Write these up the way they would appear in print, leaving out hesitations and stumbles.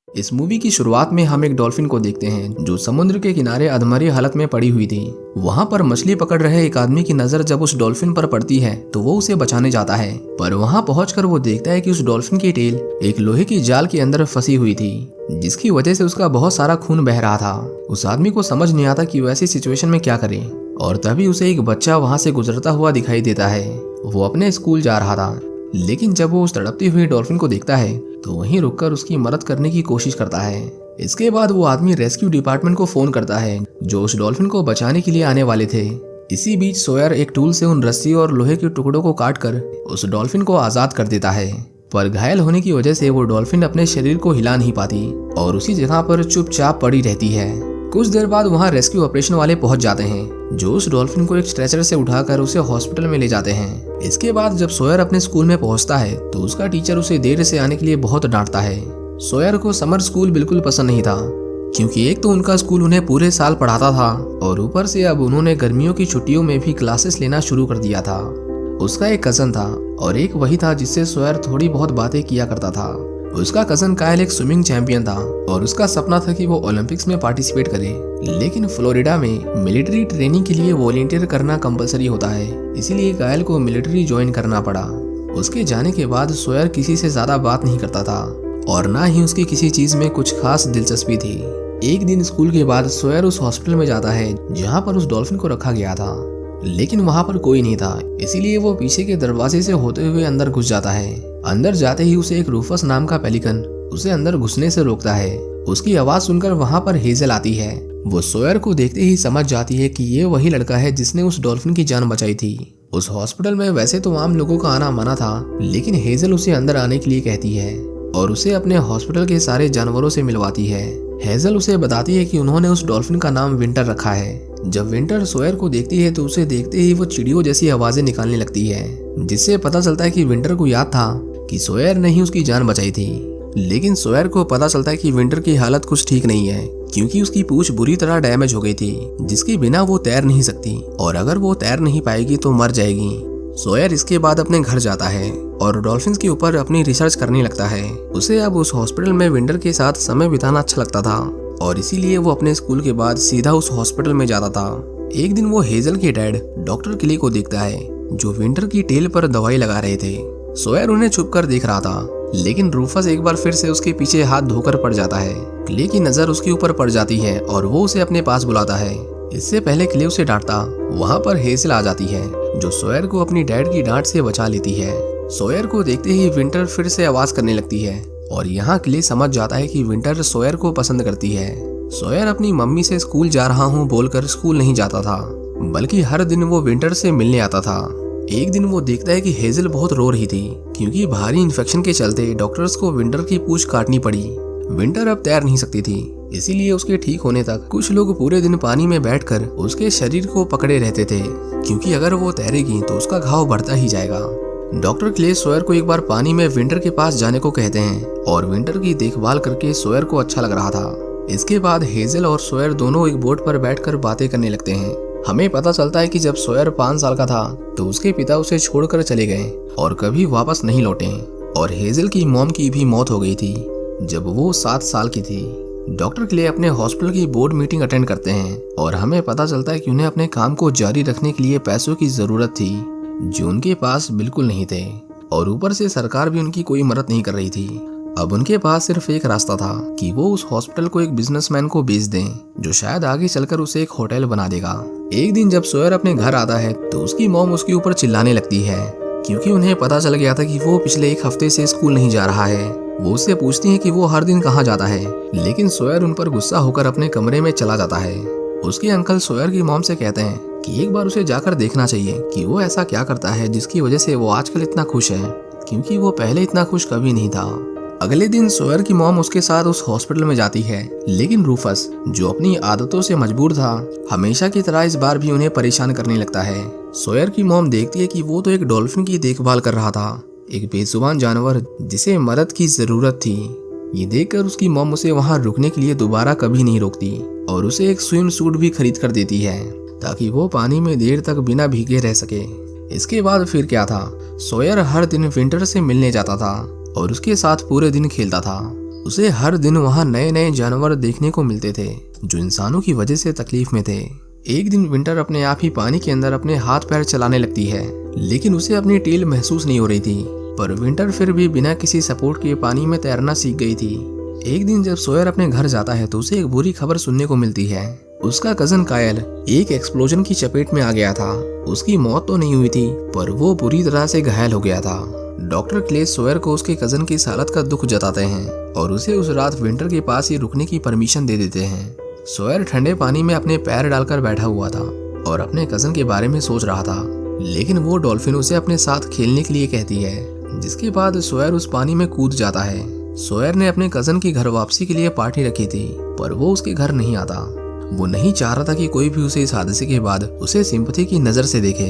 इस मूवी की शुरुआत में हम एक डॉल्फिन को देखते हैं जो समुद्र के किनारे अधमरी हालत में पड़ी हुई थी। वहाँ पर मछली पकड़ रहे एक आदमी की नजर जब उस डॉल्फिन पर पड़ती है तो वो उसे बचाने जाता है, पर वहाँ पहुंचकर वो देखता है कि उस डॉल्फिन की टेल एक लोहे की जाल के अंदर फंसी हुई थी, जिसकी वजह से उसका बहुत सारा खून बह रहा था। उस आदमी को समझ नहीं आता कि वैसी सिचुएशन में क्या करे, और तभी उसे एक बच्चा वहाँ से गुजरता हुआ दिखाई देता है। वो अपने स्कूल जा रहा था, लेकिन जब वो उस तड़पती हुई डॉल्फिन को देखता है तो वहीं रुककर उसकी मदद करने की कोशिश करता है। इसके बाद वो आदमी रेस्क्यू डिपार्टमेंट को फोन करता है जो उस डॉल्फिन को बचाने के लिए आने वाले थे। इसी बीच सोयर एक टूल से उन रस्सी और लोहे के टुकड़ों को काटकर उस डॉल्फिन को आजाद कर देता है, पर घायल होने की वजह से वो डॉल्फिन अपने शरीर को हिला नहीं पाती और उसी जगह पर चुपचाप पड़ी रहती है। कुछ देर बाद वहाँ रेस्क्यू ऑपरेशन वाले पहुंच जाते हैं जो उस डॉल्फिन को एक स्ट्रेचर से उठाकर उसे हॉस्पिटल में ले जाते हैं। इसके बाद जब सोयर अपने स्कूल में पहुंचता है तो उसका टीचर उसे देर से आने के लिए बहुत डांटता है। सोयर को समर स्कूल बिल्कुल पसंद नहीं था, क्योंकि एक तो उनका स्कूल उन्हें पूरे साल पढ़ाता था और ऊपर से अब उन्होंने गर्मियों की छुट्टियों में भी क्लासेस लेना शुरू कर दिया था। उसका एक कजन था और एक वही था जिससे सोयर थोड़ी बहुत बातें किया करता था। उसका कजन कायल एक स्विमिंग चैंपियन था और उसका सपना था कि वो ओलंपिक्स में पार्टिसिपेट करे, लेकिन फ्लोरिडा में मिलिट्री ट्रेनिंग के लिए वॉलंटियर करना कंपलसरी होता है, इसीलिए कायल को मिलिट्री ज्वाइन करना पड़ा। उसके जाने के बाद सोयर किसी से ज्यादा बात नहीं करता था और ना ही उसकी किसी चीज में कुछ खास दिलचस्पी थी। एक दिन स्कूल के बाद सोयर उस हॉस्पिटल में जाता है जहाँ पर उस डॉल्फिन को रखा गया था, लेकिन वहाँ पर कोई नहीं था, इसीलिए वो पीछे के दरवाजे से होते हुए अंदर घुस जाता है। अंदर जाते ही उसे एक रूफस नाम का पेलिकन उसे अंदर घुसने से रोकता है। उसकी आवाज सुनकर वहाँ पर हेजल आती है। वो सोयर को देखते ही समझ जाती है कि ये वही लड़का है जिसने उस डॉल्फिन की जान बचाई थी। उस हॉस्पिटल में वैसे तो आम लोगों का आना मना था, लेकिन हेजल उसे अंदर आने के लिए कहती है और उसे अपने हॉस्पिटल के सारे जानवरों से मिलवाती है। हेजल उसे बताती है कि उन्होंने उस डॉल्फिन का नाम विंटर रखा है। जब विंटर सोयर को देखती है तो उसे देखते ही वो चिड़ियों जैसी आवाजें निकालने लगती है, जिससे पता चलता है कि विंटर को याद था कि सोयर ने ही उसकी जान बचाई थी। लेकिन सोयर को पता चलता है कि विंटर की हालत कुछ ठीक नहीं है, क्योंकि उसकी पूंछ बुरी तरह डैमेज हो गई थी, जिसके बिना वो तैर नहीं सकती और अगर वो तैर नहीं पाएगी तो मर जाएगी। सोयर इसके बाद अपने घर जाता है और डॉल्फिन्स के ऊपर अपनी रिसर्च करने लगता है। उसे अब उस हॉस्पिटल में विंटर के साथ समय बिताना अच्छा लगता था और इसीलिए वो अपने स्कूल के बाद सीधा उस हॉस्पिटल में जाता था। एक दिन वो हेजल के डैड डॉक्टर क्ले को देखता है जो विंटर की टेल पर दवाई लगा रहे थे। सोयर उन्हें छुपकर देख रहा था, लेकिन रूफस एक बार फिर से उसके पीछे हाथ धोकर पड़ जाता है। क्ले की नजर उसके ऊपर पड़ जाती है और वो उसे अपने पास बुलाता है। इससे पहले क्ले उसे डांटता, वहाँ पर हेजल आ जाती है जो सोयर को अपनी डैड की डांट से बचा लेती है। सोयर को देखते ही विंटर फिर से आवाज करने लगती है और यहाँ क्ले समझ जाता है कि विंटर सोयर को पसंद करती है। सोयर अपनी मम्मी से स्कूल जा रहा हूँ बोलकर स्कूल नहीं जाता था, बल्कि हर दिन वो विंटर से मिलने आता था। एक दिन वो देखता है कि हेजल बहुत रो रही थी, क्योंकि भारी इन्फेक्शन के चलते डॉक्टर्स को विंटर की पूंछ काटनी पड़ी। विंटर अब तैर नहीं सकती थी, इसीलिए उसके ठीक होने तक कुछ लोग पूरे दिन पानी में बैठकर उसके शरीर को पकड़े रहते थे, क्योंकि अगर वो तैरेगी तो उसका घाव बढ़ता ही जाएगा। डॉक्टर क्ले सोयर को एक बार पानी में विंटर के पास जाने को कहते हैं और विंटर की देखभाल करके सोयर को अच्छा लग रहा था। इसके बाद हेजल और सोयर दोनों एक बोट पर बैठकर बातें करने लगते हैं। हमें पता चलता है कि जब सोयर 5 साल का था तो उसके पिता उसे छोड़कर चले गए और कभी वापस नहीं लौटे, और हेजल की मॉम की भी मौत हो गई थी जब वो 7 साल की थी। डॉक्टर क्ले अपने हॉस्पिटल की बोर्ड मीटिंग अटेंड करते हैं और हमें पता चलता है कि उन्हें अपने काम को जारी रखने के लिए पैसों की जरूरत थी जो उनके पास बिल्कुल नहीं थे, और ऊपर से सरकार भी उनकी कोई मदद नहीं कर रही थी। अब उनके पास सिर्फ एक रास्ता था कि वो उस हॉस्पिटल को एक बिजनेसमैन को बेच दें, जो शायद आगे चलकर उसे एक होटल बना देगा। एक दिन जब सोयर अपने घर आता है तो उसकी मॉम उसके ऊपर चिल्लाने लगती है, क्योंकि उन्हें पता चल गया था कि वो पिछले 1 हफ्ते से स्कूल नहीं जा रहा है। वो उससे पूछती है कि वो हर दिन कहाँ जाता है, लेकिन सोयर उन पर गुस्सा होकर अपने कमरे में चला जाता है। उसके अंकल सोयर की मॉम से कहते हैं कि एक बार उसे जाकर देखना चाहिए कि वो ऐसा क्या करता है जिसकी वजह से वो आजकल इतना खुश है, क्योंकि वो पहले इतना खुश कभी नहीं था। अगले दिन सोयर की मॉम उसके साथ उस हॉस्पिटल में जाती है, लेकिन रूफस जो अपनी आदतों से मजबूर था हमेशा की तरह इस बार भी उन्हें परेशान करने लगता है। सोयर की मॉम देखती है कि वो तो एक डॉल्फिन की देखभाल कर रहा था, एक बेजुबान जानवर जिसे मदद की जरूरत थी। ये देखकर उसकी मॉम उसे वहाँ रुकने के लिए दोबारा कभी नहीं रोकती और उसे एक स्विम सूट भी खरीद कर देती है ताकि वो पानी में देर तक बिना भीगे रह सके। इसके बाद फिर क्या था, सोयर हर दिन विंटर से मिलने जाता था और उसके साथ पूरे दिन खेलता था। उसे हर दिन वहाँ नए नए जानवर देखने को मिलते थे जो इंसानों की वजह से तकलीफ में थे। एक दिन विंटर अपने आप ही पानी के अंदर अपने हाथ पैर चलाने लगती है, लेकिन उसे अपनी टेल महसूस नहीं हो रही थी। पर विंटर फिर भी बिना किसी सपोर्ट के पानी में तैरना सीख गई थी। एक दिन जब सोयर अपने घर जाता है तो उसे एक बुरी खबर सुनने को मिलती है। उसका कजन कायल एक एक्सप्लोजन की चपेट में आ गया था। उसकी मौत तो नहीं हुई थी, पर वो बुरी तरह से घायल हो गया था। डॉक्टर क्ले सोयर को उसके कजन की हालत का दुख जताते हैं और उसे उस रात विंटर के पास ही रुकने की परमिशन दे देते हैं। सोयर ठंडे पानी में अपने पैर डालकर बैठा हुआ था और अपने कजन के बारे में सोच रहा था, लेकिन वो डॉल्फिन उसे अपने साथ खेलने के लिए कहती है, जिसके बाद सोयर उस पानी में कूद जाता है। सोयर ने अपने कजन की घर वापसी के लिए पार्टी रखी थी, पर वो उसके घर नहीं आता। वो नहीं चाह रहा था कि कोई भी उसे इस हादसे के बाद उसे सिंपैथी की नजर से देखे,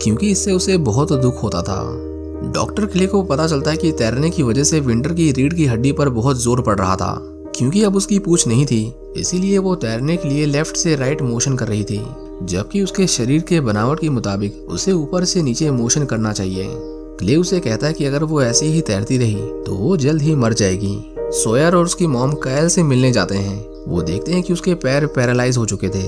क्योंकि इससे उसे बहुत दुख होता था। डॉक्टर क्ले को पता चलता है कि तैरने की वजह से विंटर की रीढ़ की हड्डी पर बहुत जोर पड़ रहा था, क्योंकि अब उसकी पूंछ नहीं थी, इसीलिए वो तैरने के लिए लेफ्ट से राइट मोशन कर रही थी, जबकि उसके शरीर के बनावट के मुताबिक उसे ऊपर से नीचे मोशन करना चाहिए। क्ले उसे कहता है कि अगर वो ऐसे ही तैरती रही तो वो जल्द ही मर जाएगी। सोयर और उसकी मॉम कायल से मिलने जाते हैं। वो देखते हैं कि उसके पैर पैरालाइज हो चुके थे।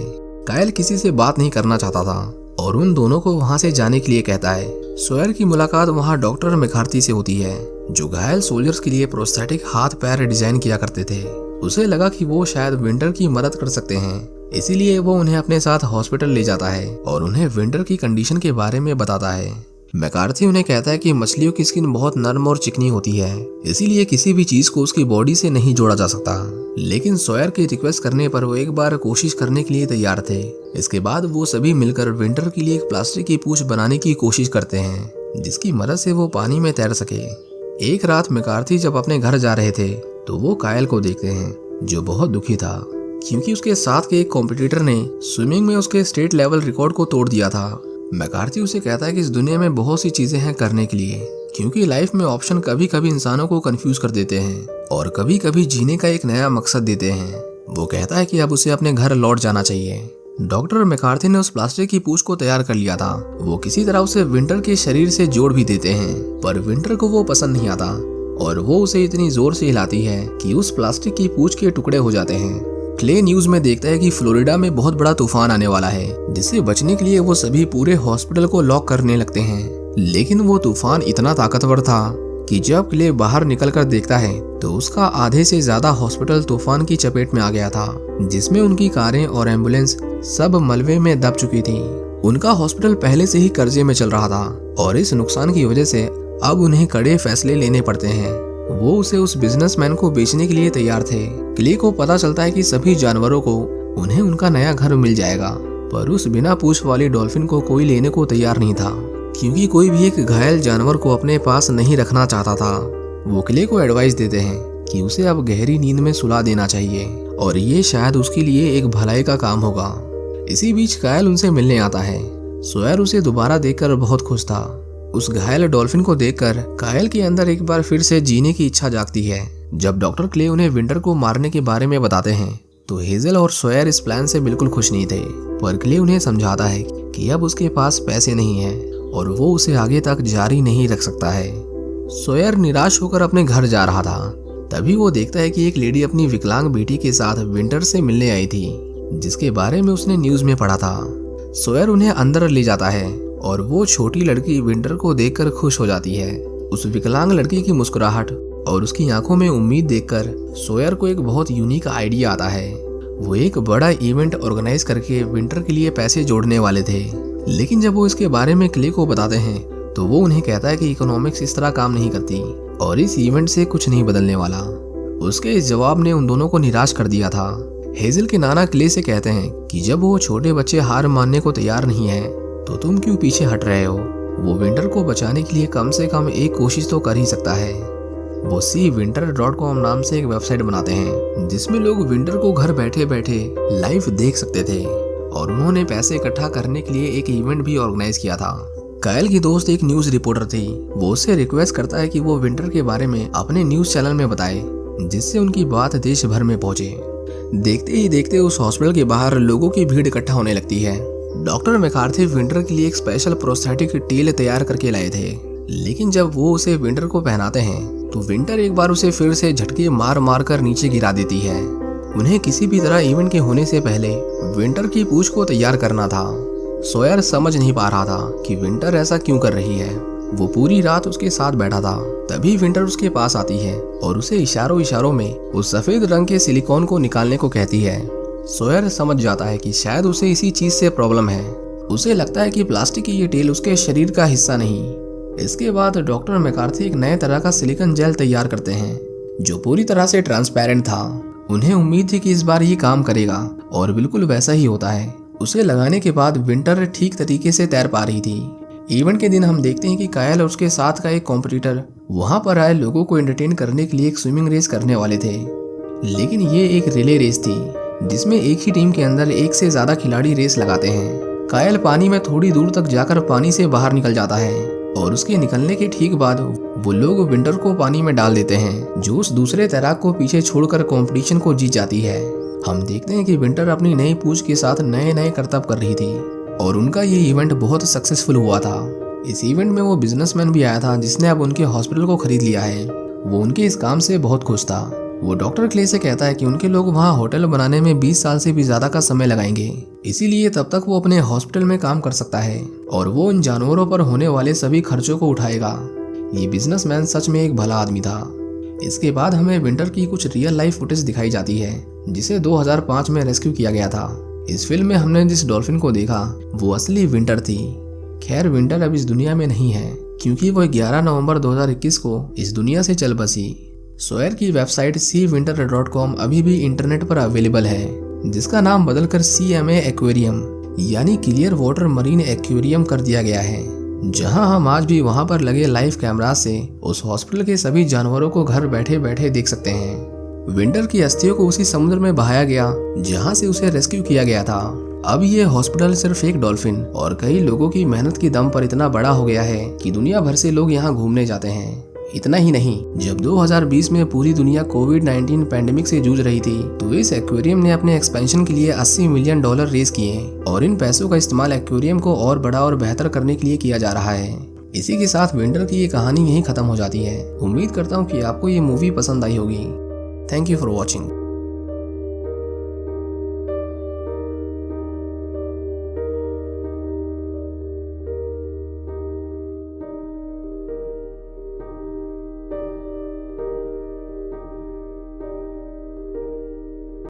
कायल किसी से बात नहीं करना चाहता था और उन दोनों को वहां से जाने के लिए कहता है। सोयर की मुलाकात वहां डॉक्टर मैकार्थी से होती है, जो घायल सोल्जर्स के लिए प्रोस्थेटिक हाथ पैर डिजाइन किया करते थे। उसे लगा कि वो शायद विंटर की मदद कर सकते हैं, इसीलिए वो उन्हें अपने साथ हॉस्पिटल ले जाता है और उन्हें विंटर की कंडीशन के बारे में बताता है। मैकार्थी उन्हें कहता है कि मछलियों की स्किन बहुत नरम और चिकनी होती है, इसीलिए किसी भी चीज को उसकी बॉडी से नहीं जोड़ा जा सकता। लेकिन सोयर की रिक्वेस्ट करने पर वो एक बार कोशिश करने के लिए तैयार थे। इसके बाद वो सभी मिलकर विंटर के लिए एक प्लास्टिक की पूंछ बनाने की कोशिश करते हैं, जिसकी मदद से वो पानी में तैर सके। एक रात मैकार्थी जब अपने घर जा रहे थे तो वो कायल को देखते हैं, जो बहुत दुखी था, क्योंकि उसके साथ के एक कॉम्पिटिटर ने स्विमिंग में उसके स्टेट लेवल रिकॉर्ड को तोड़ दिया था। मैकार्थी उसे कहता है कि इस दुनिया में बहुत सी चीजें हैं करने के लिए, क्योंकि लाइफ में ऑप्शन कभी कभी इंसानों को कंफ्यूज कर देते हैं और कभी कभी जीने का एक नया मकसद देते हैं। वो कहता है कि अब उसे अपने घर लौट जाना चाहिए। डॉक्टर मैकार्थी ने उस प्लास्टिक की पूंछ को तैयार कर लिया था। वो किसी तरह उसे विंटर के शरीर से जोड़ भी देते हैं, पर विंटर को वो पसंद नहीं आता और वो उसे इतनी जोर से हिलाती है कि उस प्लास्टिक की पूंछ के टुकड़े हो जाते हैं। क्ले न्यूज में देखता है कि फ्लोरिडा में बहुत बड़ा तूफान आने वाला है, जिससे बचने के लिए वो सभी पूरे हॉस्पिटल को लॉक करने लगते हैं। लेकिन वो तूफान इतना ताकतवर था कि जब क्ले बाहर निकलकर देखता है तो उसका आधे से ज्यादा हॉस्पिटल तूफान की चपेट में आ गया था, जिसमें उनकी कारें और एम्बुलेंस सब मलबे में दब चुकी थी। उनका हॉस्पिटल पहले से ही कर्जे में चल रहा था और इस नुकसान की वजह से अब उन्हें कड़े फैसले लेने पड़ते हैं। वो उसे उस बिजनेसमैन को बेचने के लिए तैयार थे। क्ले को पता चलता है कि सभी जानवरों को उन्हें उनका नया घर मिल जाएगा, पर उस बिना पूंछ वाली डॉल्फिन को कोई लेने को तैयार नहीं था, क्योंकि कोई भी एक घायल जानवर को अपने पास नहीं रखना चाहता था। वो क्ले को एडवाइस देते हैं कि उसे अब गहरी नींद में सुला देना चाहिए और ये शायद उसके लिए एक भलाई का काम होगा। इसी बीच कायल उनसे मिलने आता है। सोयर उसे दोबारा देखकर बहुत खुश था। उस घायल डॉल्फिन को देखकर कायल के अंदर एक बार फिर से जीने की इच्छा जागती है। जब डॉक्टर क्ले उन्हें विंटर को मारने के बारे में बताते हैं तो हेजल और सोयर इस प्लान से बिल्कुल खुश नहीं थे, पर क्ले उन्हें समझाता है कि अब उसके पास पैसे नहीं है और वो उसे आगे तक जारी नहीं रख सकता है। सोयर निराश होकर अपने घर जा रहा था, तभी वो देखता है कि एक लेडी अपनी विकलांग बेटी के साथ विंटर से मिलने आई थी, जिसके बारे में उसने न्यूज में पढ़ा था। सोयर उन्हें अंदर ले जाता है और वो छोटी लड़की विंटर को देखकर खुश हो जाती है। उस विकलांग लड़की की मुस्कुराहट और उसकी आंखों में उम्मीद देखकर सोयर को एक बहुत यूनिक आइडिया आता है। वो एक बड़ा इवेंट ऑर्गेनाइज करके विंटर के लिए पैसे जोड़ने वाले थे, लेकिन जब वो इसके बारे में क्ले को बताते हैं तो वो उन्हें कहता है कि इकोनॉमिक्स इस तरह काम नहीं करती और इस इवेंट से कुछ नहीं बदलने वाला। उसके इस जवाब ने उन दोनों को निराश कर दिया था। हेजल के नाना क्ले से कहते हैं कि जब वो छोटे बच्चे हार मानने को तैयार नहीं है तो तुम क्यों पीछे हट रहे हो। वो विंटर को बचाने के लिए कम से कम एक कोशिश तो कर ही सकता है। वो seawinter.com नाम से एक वेबसाइट बनाते हैं, जिसमें लोग विंटर को घर बैठे बैठे लाइव देख सकते थे और उन्होंने पैसे इकट्ठा करने के लिए एक इवेंट भी ऑर्गेनाइज किया था। कायल की दोस्त एक न्यूज रिपोर्टर थी। वो उससे रिक्वेस्ट करता है कि वो विंटर के बारे में अपने न्यूज चैनल में बताए, जिससे उनकी बात देश भर में पहुंचे। देखते ही देखते उस हॉस्पिटल के बाहर लोगों की भीड़ इकट्ठा होने लगती है। डॉक्टर मैकार्थी विंटर के लिए एक स्पेशल प्रोस्थेटिक टेल तैयार करके लाए थे, लेकिन जब वो उसे विंटर को पहनाते हैं तो विंटर एक बार उसे फिर से झटके मार मार कर नीचे गिरा देती है। उन्हें किसी भी तरह इवेंट के होने से पहले विंटर की पूछ को तैयार करना था। सॉयर समझ नहीं पा रहा था कि विंटर ऐसा क्यों कर रही है। वो पूरी रात उसके साथ बैठा था। तभी विंटर उसके पास आती है और उसे इशारों इशारों में उस सफेद रंग के सिलिकॉन को निकालने को कहती है। सॉयर समझ जाता है कि शायद उसे इसी चीज से प्रॉब्लम है। उसे लगता है कि प्लास्टिक की ये टेल उसके शरीर का हिस्सा नहीं। इसके बाद डॉक्टर मैकार्थी एक नए तरह का सिलिकॉन जेल तैयार करते हैं जो पूरी तरह से ट्रांसपेरेंट था। उन्हें उम्मीद थी कि इस बार ये काम करेगा और बिल्कुल वैसा ही होता है। उसे लगाने के बाद विंटर ठीक तरीके से तैर पा रही थी। इवेंट के दिन हम देखते हैं कि कायल और उसके साथ का एक कॉम्पिटिटर वहां पर आए लोगों को एंटरटेन करने के लिए एक स्विमिंग रेस करने वाले थे। लेकिन ये एक रिले रेस थी जिसमें एक ही टीम के अंदर एक से ज्यादा खिलाड़ी रेस लगाते हैं। कायल पानी में थोड़ी दूर तक जाकर पानी से बाहर निकल जाता है और उसके निकलने के ठीक बाद वो लोग विंटर को पानी में डाल देते हैं जो उस दूसरे तैराक को पीछे छोड़कर कंपटीशन को जीत जाती है। हम देखते हैं कि विंटर अपनी नई पूछ के साथ नए नए करतब कर रही थी और उनका ये इवेंट बहुत सक्सेसफुल हुआ था। इस इवेंट में वो बिजनेसमैन भी आया था जिसने अब उनके हॉस्पिटल को खरीद लिया है। वो उनके इस काम से बहुत खुश था। वो डॉक्टर क्ले से कहता है कि उनके लोग वहाँ होटल बनाने में 20 साल से भी ज्यादा का समय लगाएंगे, इसीलिए तब तक वो अपने हॉस्पिटल में काम कर सकता है और वो उन जानवरों पर होने वाले सभी खर्चों को उठाएगा। ये बिजनेसमैन सच में एक भला आदमी था। इसके बाद हमें विंटर की कुछ रियल लाइफ फुटेज दिखाई जाती है जिसे 2005 में रेस्क्यू किया गया था। इस फिल्म में हमने जिस डॉल्फिन को देखा वो असली विंटर थी। खैर विंटर अब इस दुनिया में नहीं है क्योंकि वो 11 नवंबर 2021 को इस दुनिया से चल बसी। सॉयर की वेबसाइट seawinter.com अभी भी इंटरनेट पर अवेलेबल है जिसका नाम बदलकर CMA एक्वेरियम यानी क्लियर वाटर मरीन एक्वेरियम कर दिया गया है, जहां हम आज भी वहां पर लगे लाइव कैमरा से उस हॉस्पिटल के सभी जानवरों को घर बैठे बैठे देख सकते हैं। विंटर की अस्थियों को उसी समुद्र में बहाया गया जहां से उसे रेस्क्यू किया गया था। अब ये हॉस्पिटल सिर्फ एक डॉल्फिन और कई लोगों की मेहनत के दम पर इतना बड़ा हो गया है कि दुनिया भर से लोग यहाँ घूमने जाते हैं। इतना ही नहीं, जब 2020 में पूरी दुनिया कोविड-19 पैंडेमिक से जूझ रही थी तो इस एक्वेरियम ने अपने एक्सपेंशन के लिए $80 मिलियन रेज किए और इन पैसों का इस्तेमाल एक्वेरियम को और बड़ा और बेहतर करने के लिए किया जा रहा है। इसी के साथ विंटर की ये कहानी यहीं खत्म हो जाती है। उम्मीद करता हूँ कि आपको ये मूवी पसंद आई होगी। Thank you for watching.